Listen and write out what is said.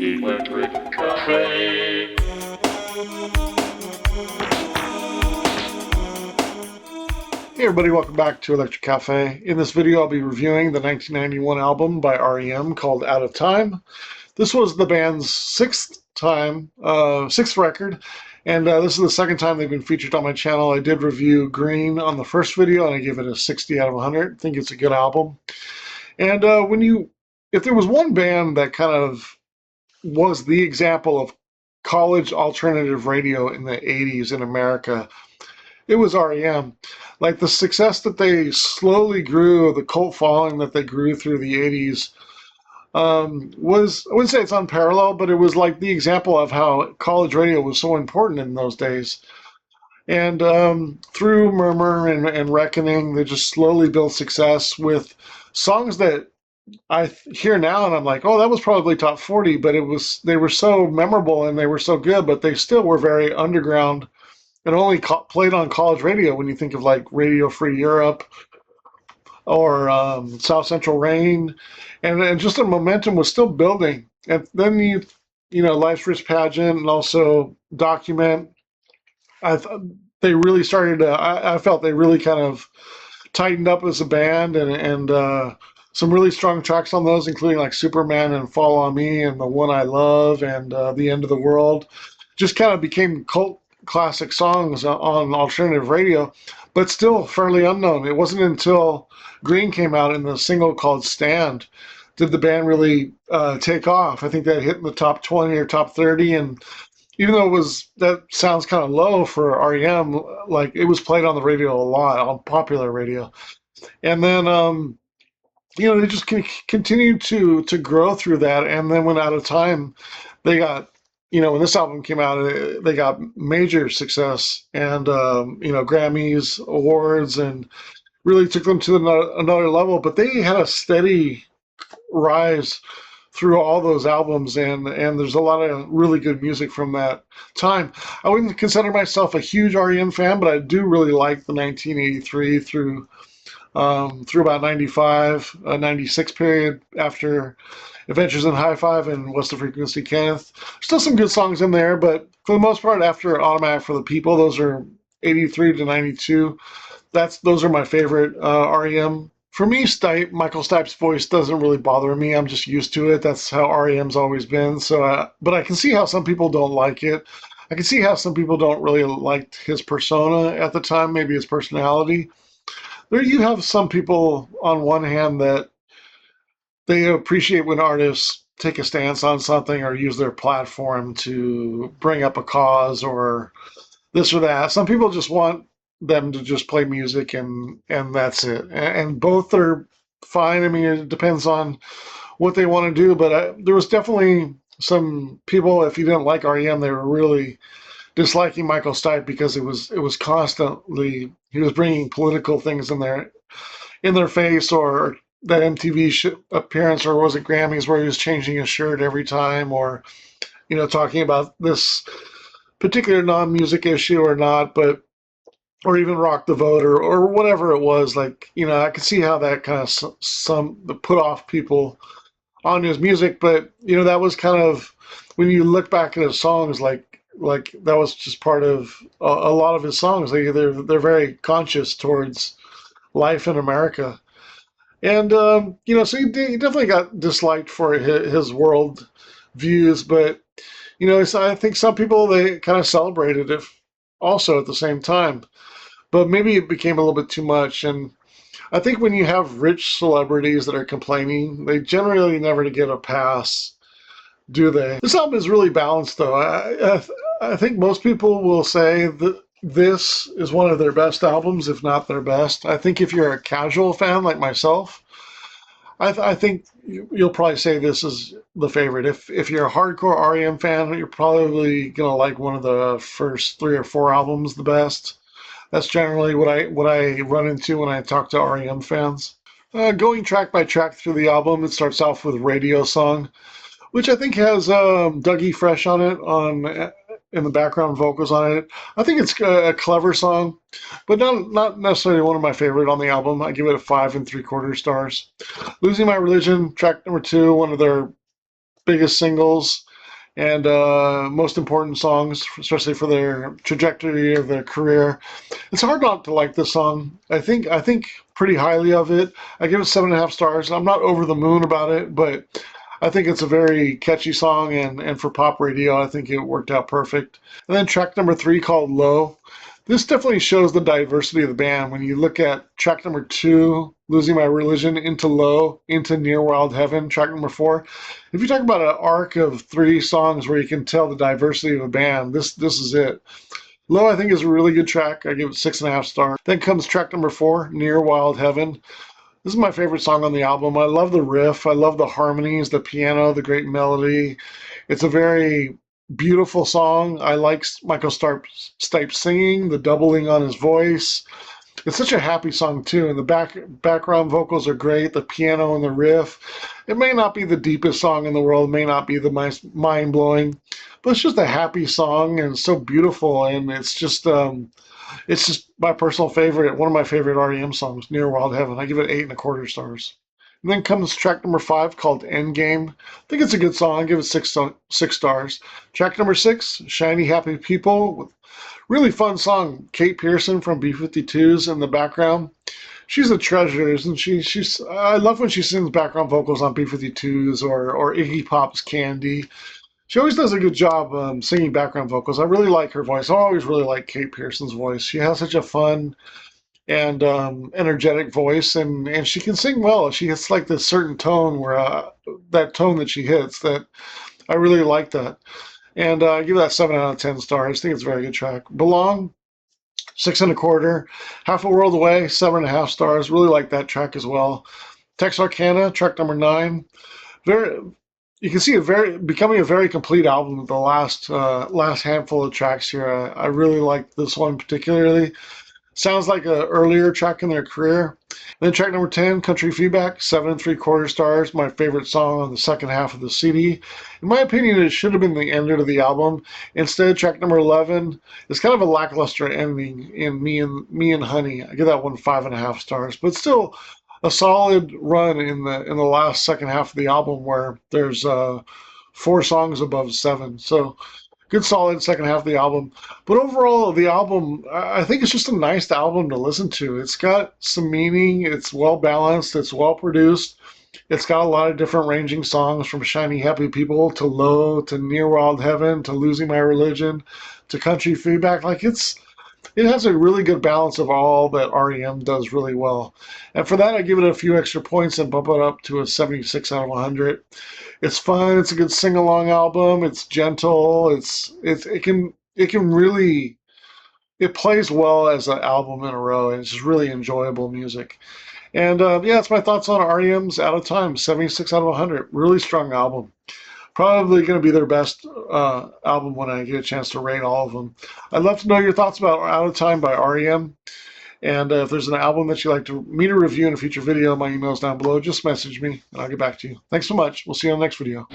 Electric Cafe. Hey everybody, welcome back to Electric Cafe. In this video I'll be reviewing the 1991 album by REM called Out of Time. This was the band's sixth record, and this is the second time they've been featured on my channel. I did review Green on the first video and I gave it a 60 out of 100. I think it's a good album. And if there was one band that kind of was the example of college alternative radio in the 80s in America, it was REM. Like the success that they slowly grew, the cult following that they grew through the 80s, was, I wouldn't say it's unparalleled, but it was like the example of how college radio was so important in those days. And through Murmur and Reckoning, they just slowly built success with songs that I hear now and I'm like, oh, that was probably top 40, but they were so memorable and they were so good, but they still were very underground and only played on college radio. When you think of like Radio Free Europe or South Central Rain, and just the momentum was still building. And then Life's Rich Pageant and also Document. They really started to. I felt they really kind of tightened up as a band, and some really strong tracks on those, including like Superman and Fall on Me and The One I Love and The End of the World. Just kind of became cult classic songs on alternative radio, but still fairly unknown. It wasn't until Green came out in the single called Stand did the band really take off. I think that hit in the top 20 or top 30, and even though that sounds kind of low for REM, like it was played on the radio a lot, on popular radio. And then they just continued to grow through that, and then when Out of Time, they got, when this album came out, they got major success and, Grammys, awards, and really took them to another level. But they had a steady rise through all those albums, and there's a lot of really good music from that time. I wouldn't consider myself a huge REM fan, but I do really like the 1983 through about 95, 96 period after Adventures in High Five and What's the Frequency, Kenneth. Still some good songs in there, but for the most part, after Automatic for the People, those are 83 to 92. Those are my favorite REM. For me, Michael Stipe's voice doesn't really bother me. I'm just used to it. That's how REM's always been. So, but I can see how some people don't like it. I can see how some people don't really like his persona at the time, maybe his personality. There you have some people on one hand that they appreciate when artists take a stance on something or use their platform to bring up a cause or this or that. Some people just want them to just play music and that's it. And both are fine. I mean, it depends on what they want to do, but there was definitely some people, if you didn't like REM, they were really disliking Michael Stipe because it was constantly, he was bringing political things in their face, or that MTV appearance, or was it Grammys, where he was changing his shirt every time, or talking about this particular non-music issue or not, or even Rock the Vote or whatever it was. Like, I could see how that kind of put off people on his music, but that was kind of, when you look back at his songs, like that was just part of a lot of his songs. They're very conscious towards life in America, and so he definitely got disliked for his world views. But I think some people, they kind of celebrated it also at the same time. But maybe it became a little bit too much. And I think when you have rich celebrities that are complaining, they generally never get a pass, do they? This album is really balanced, though. I think most people will say that this is one of their best albums, if not their best. I think if you're a casual fan like myself, I think you'll probably say this is the favorite. If you're a hardcore REM fan, you're probably gonna like one of the first 3 or 4 albums the best. That's generally what I run into when I talk to REM fans. Going track by track through the album, it starts off with Radio Song, which I think has Dougie Fresh on it, in the background vocals on it. I think it's a clever song, but not necessarily one of my favorite on the album. I give it a 5 3/4 stars. Losing My Religion, track number 2, one of their biggest singles. and most important songs, especially for their trajectory of their career. It's hard not to like this song. I think pretty highly of it. I give it 7.5 stars. I'm not over the moon about it, but I think it's a very catchy song, and for pop radio, I think it worked out perfect. And then track number 3 called Low. This definitely shows the diversity of the band. When you look at track number 2, Losing My Religion, into Low, into Near Wild Heaven, track number 4. If you talk about an arc of 3 songs where you can tell the diversity of a band, this is it. Low, I think, is a really good track. I give it 6.5 stars. Then comes track number 4, Near Wild Heaven. This is my favorite song on the album. I love the riff. I love the harmonies, the piano, the great melody. It's a very beautiful song. I like Michael Stipe singing, the doubling on his voice. It's such a happy song too, and the background vocals are great. The piano and the riff. It may not be the deepest song in the world, may not be the most mind blowing, but it's just a happy song and so beautiful. And it's just my personal favorite, one of my favorite REM songs, Near Wild Heaven. I give it 8.25 stars. And then comes track number 5 called Endgame. I think it's a good song. I give it 6 stars. Track number 6, Shiny Happy People. Really fun song. Kate Pearson from B-52s in the background. She's a treasure, isn't she? I love when she sings background vocals on B-52s or Iggy Pop's Candy. She always does a good job singing background vocals. I really like her voice. I always really like Kate Pearson's voice. She has such a fun and energetic voice, and she can sing well. She hits like this certain tone where that tone that she hits, that I really like that. And I give that 7 out of 10 stars. I think it's a very good track. Belong, 6.25. Half a World Away, 7.5 stars. Really like that track as well. Texarkana, track number 9. Very, you can see becoming a very complete album with the last handful of tracks here. I really like this one particularly. Sounds like an earlier track in their career. And then track number 10, Country Feedback, 7.75 stars. My favorite song on the second half of the CD. In my opinion, it should have been the end of the album. Instead, track number 11 is kind of a lackluster ending in Me and Honey. I give that one 5.5 stars, but still a solid run in the last second half of the album where there's 4 songs above 7. So good solid second half of the album. But overall, the album, I think it's just a nice album to listen to. It's got some meaning. It's well balanced. It's well produced. It's got a lot of different ranging songs, from Shiny Happy People to Low to Near Wild Heaven to Losing My Religion to Country Feedback. It has a really good balance of all that REM does really well. And for that, I give it a few extra points and bump it up to a 76 out of 100. It's fun. It's a good sing-along album. It's gentle. It plays well as an album in a row, and it's just really enjoyable music. And yeah, that's my thoughts on REM's Out of Time, 76 out of 100. Really strong album. Probably going to be their best album when I get a chance to rate all of them. I'd love to know your thoughts about Out of Time by REM. And if there's an album that you'd like me to review in a future video, my email's down below. Just message me, and I'll get back to you. Thanks so much. We'll see you on the next video.